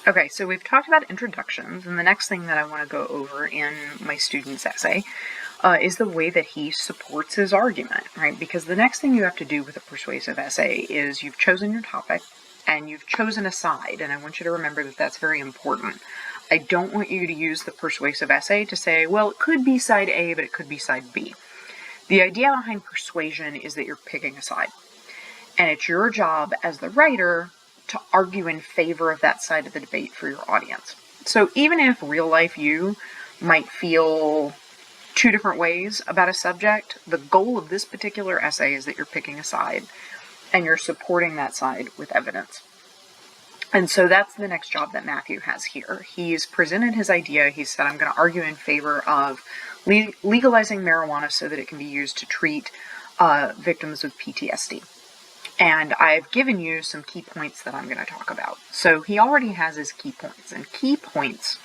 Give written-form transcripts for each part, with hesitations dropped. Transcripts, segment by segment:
Okay, so we've talked about introductions, and the next thing that I want to go over in my student's essay is the way that he supports his argument, right? Because the next thing you have to do with a persuasive essay is you've chosen your topic and you've chosen a side, and I want you to remember that that's very important. I don't want you to use the persuasive essay to say, well, it could be side A, but it could be side B. The idea behind persuasion is that you're picking a side, and it's your job as the writer to argue in favor of that side of the debate for your audience. So even if real life you might feel two different ways about a subject, the goal of this particular essay is that you're picking a side and you're supporting that side with evidence. And so that's the next job that Matthew has here. He's presented his idea. He said, I'm going to argue in favor of legalizing marijuana so that it can be used to treat victims with PTSD. And I've given you some key points that I'm going to talk about. So he already has his key points, and key points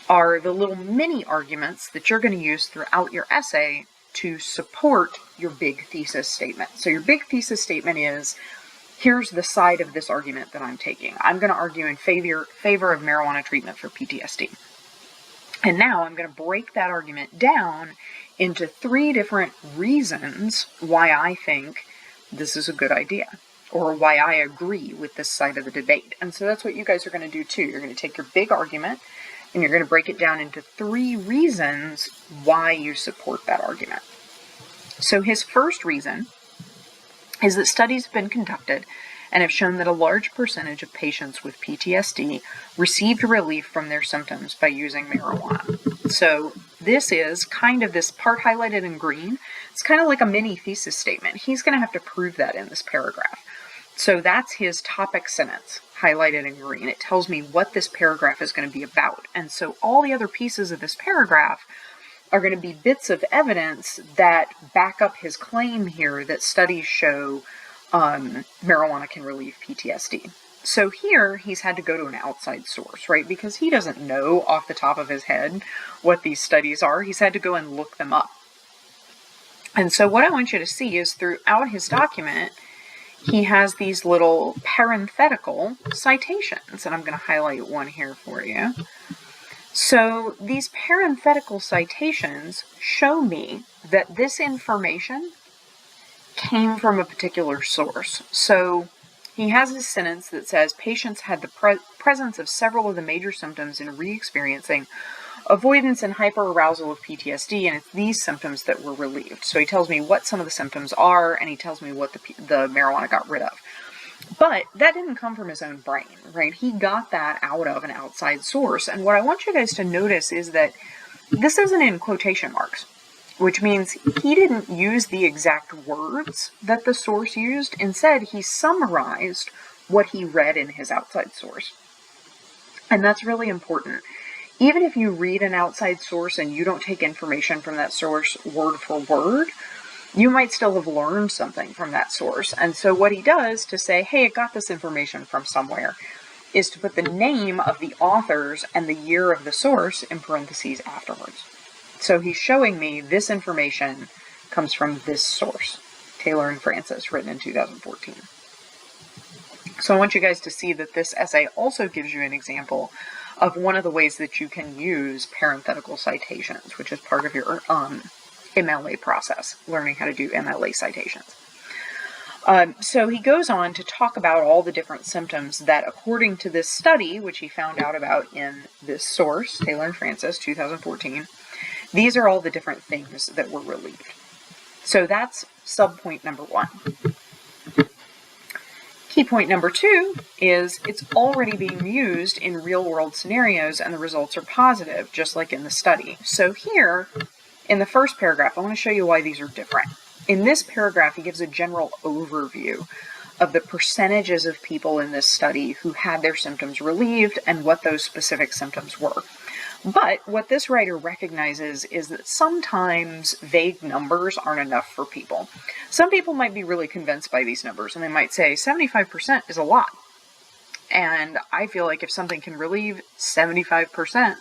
are the little mini arguments that you're going to use throughout your essay to support your big thesis statement. So your big thesis statement is, here's the side of this argument that I'm taking. I'm going to argue in favor of marijuana treatment for PTSD. And now I'm going to break that argument down into 3 different reasons why I think this is a good idea, or why I agree with this side of the debate. And so that's what you guys are going to do too. You're going to take your big argument and you're going to break it down into 3 reasons why you support that argument. So his first reason is that studies have been conducted and have shown that a large percentage of patients with PTSD received relief from their symptoms by using marijuana. So this is kind of this part highlighted in green. It's kind of like a mini thesis statement. He's going to have to prove that in this paragraph. So that's his topic sentence highlighted in green. It tells me what this paragraph is going to be about. And so all the other pieces of this paragraph are going to be bits of evidence that back up his claim here that studies show marijuana can relieve PTSD. So here he's had to go to an outside source, right? Because he doesn't know off the top of his head what these studies are. He's had to go and look them up. And so what I want you to see is throughout his document, he has these little parenthetical citations, and I'm going to highlight one here for you. So these parenthetical citations show me that this information came from a particular source. So he has a sentence that says patients had the presence of several of the major symptoms in re-experiencing avoidance and hyperarousal of PTSD, and it's these symptoms that were relieved. So he tells me what some of the symptoms are, and he tells me what the marijuana got rid of. But that didn't come from his own brain, right? He got that out of an outside source. And what I want you guys to notice is that this isn't in quotation marks, which means he didn't use the exact words that the source used. Instead, he summarized what he read in his outside source. And that's really important. Even if you read an outside source and you don't take information from that source word for word, you might still have learned something from that source. And so what he does to say, hey, I got this information from somewhere, is to put the name of the authors and the year of the source in parentheses afterwards. So he's showing me this information comes from this source, Taylor and Francis, written in 2014. So I want you guys to see that this essay also gives you an example of one of the ways that you can use parenthetical citations, which is part of your MLA process, learning how to do MLA citations. So he goes on to talk about all the different symptoms that, according to this study, which he found out about in this source, Taylor and Francis, 2014, these are all the different things that were relieved. So that's subpoint number 1. Key point number 2 is it's already being used in real-world scenarios and the results are positive, just like in the study. So here, in the first paragraph, I want to show you why these are different. In this paragraph, he gives a general overview of the percentages of people in this study who had their symptoms relieved and what those specific symptoms were. But what this writer recognizes is that sometimes vague numbers aren't enough for people. Some people might be really convinced by these numbers, and they might say 75% is a lot. And I feel like if something can relieve 75%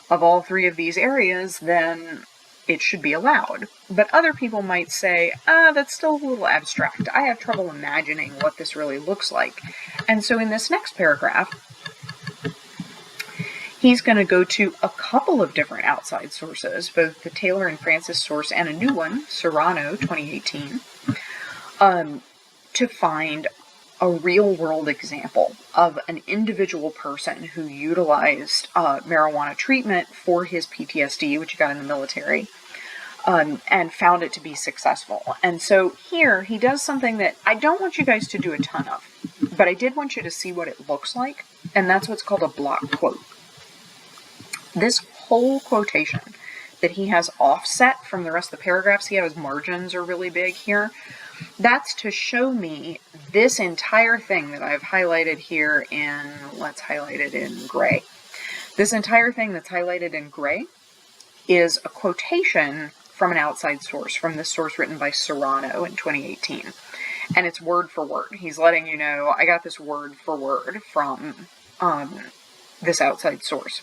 of all 3 of these areas, then it should be allowed. But other people might say, that's still a little abstract. I have trouble imagining what this really looks like. And so in this next paragraph, he's going to go to a couple of different outside sources, both the Taylor and Francis source and a new one, Serrano 2018, to find a real-world example of an individual person who utilized marijuana treatment for his PTSD, which he got in the military, and found it to be successful. And so here, he does something that I don't want you guys to do a ton of, but I did want you to see what it looks like, and that's what's called a block quote. This whole quotation that he has offset from the rest of the paragraphs, see how his margins are really big here? That's to show me this entire thing that I've highlighted here in, let's highlight it in gray. This entire thing that's highlighted in gray is a quotation from an outside source, from this source written by Serrano in 2018. And it's word for word. He's letting you know, I got this word for word from this outside source.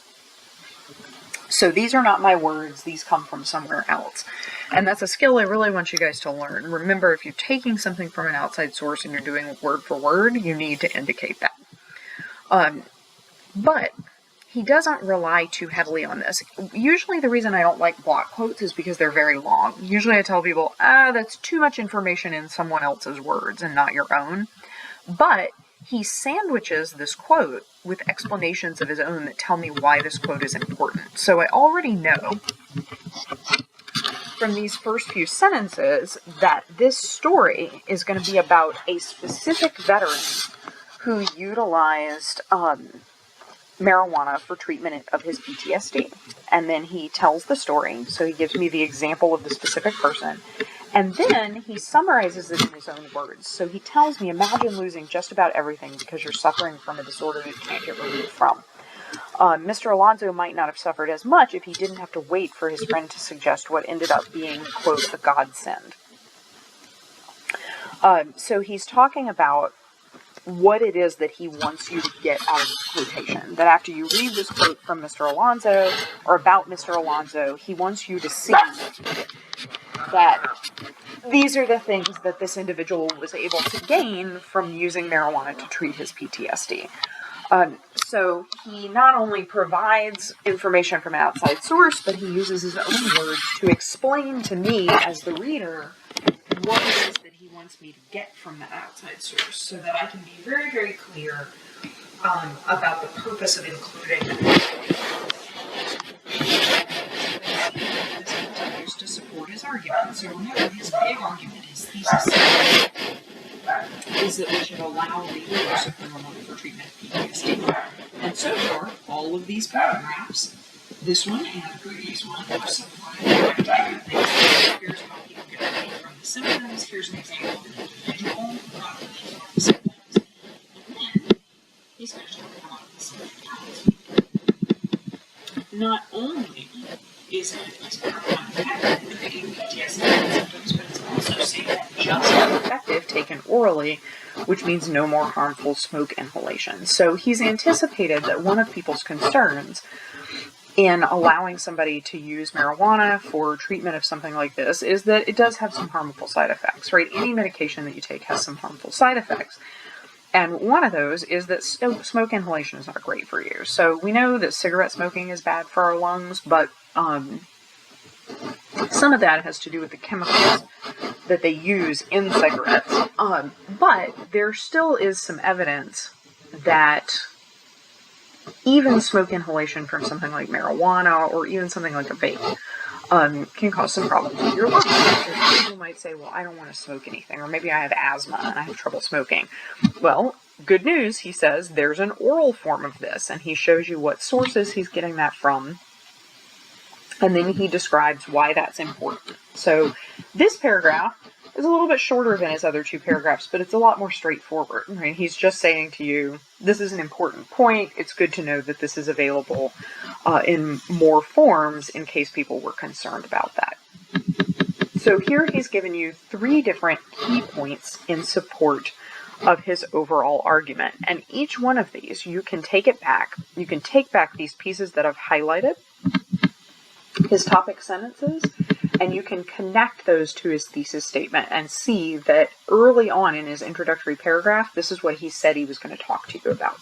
So these are not my words, these come from somewhere else. And that's a skill I really want you guys to learn. Remember, if you're taking something from an outside source and you're doing it word for word, you need to indicate that. But he doesn't rely too heavily on this. Usually the reason I don't like block quotes is because they're very long. Usually I tell people, that's too much information in someone else's words and not your own. But he sandwiches this quote with explanations of his own that tell me why this quote is important. So I already know from these first few sentences that this story is going to be about a specific veteran who utilized marijuana for treatment of his PTSD. And then he tells the story, so he gives me the example of the specific person, and then he summarizes it in his own words. So he tells me, imagine losing just about everything because you're suffering from a disorder that you can't get relief from. Mr. Alonso might not have suffered as much if he didn't have to wait for his friend to suggest what ended up being, quote, the godsend. So he's talking about what it is that he wants you to get out of the quotation. That after you read this quote from Mr. Alonso, or about Mr. Alonso, he wants you to see that these are the things that this individual was able to gain from using marijuana to treat his PTSD. So he not only provides information from an outside source, but he uses his own words to explain to me as the reader what it is that he wants me to get from that outside source, so that I can be very, very clear about the purpose of including this to support his argument. So remember, his big argument, his thesis, is that we should allow the use of marijuana for treatment of PTSD. And so far, all of these paragraphs, this one and the previous one, are supported by things. Here's how people get relief from the symptoms. Here's an example of an individual from the symptoms. And then he's going to talk about the symptoms. Not only is marijuana effective in treating PTSD symptoms, but it's also safe and just as effective taken orally, which means no more harmful smoke inhalation. So he's anticipated that one of people's concerns in allowing somebody to use marijuana for treatment of something like this is that it does have some harmful side effects, right? Any medication that you take has some harmful side effects. And one of those is that smoke inhalation is not great for you. So we know that cigarette smoking is bad for our lungs, but some of that has to do with the chemicals that they use in cigarettes. But there still is some evidence that even smoke inhalation from something like marijuana or even something like a vape can cause some problems with your lungs. So people might say, well, I don't want to smoke anything, or maybe I have asthma and I have trouble smoking. Well, good news, he says, there's an oral form of this, and he shows you what sources he's getting that from, and then he describes why that's important. So this paragraph is a little bit shorter than his other two paragraphs, but it's a lot more straightforward, right? He's just saying to you, this is an important point. It's good to know that this is available in more forms in case people were concerned about that. So here he's given you 3 different key points in support of his overall argument. And each one of these, you can take it back. You can take back these pieces that I've highlighted, his topic sentences, and you can connect those to his thesis statement and see that early on in his introductory paragraph, this is what he said he was going to talk to you about.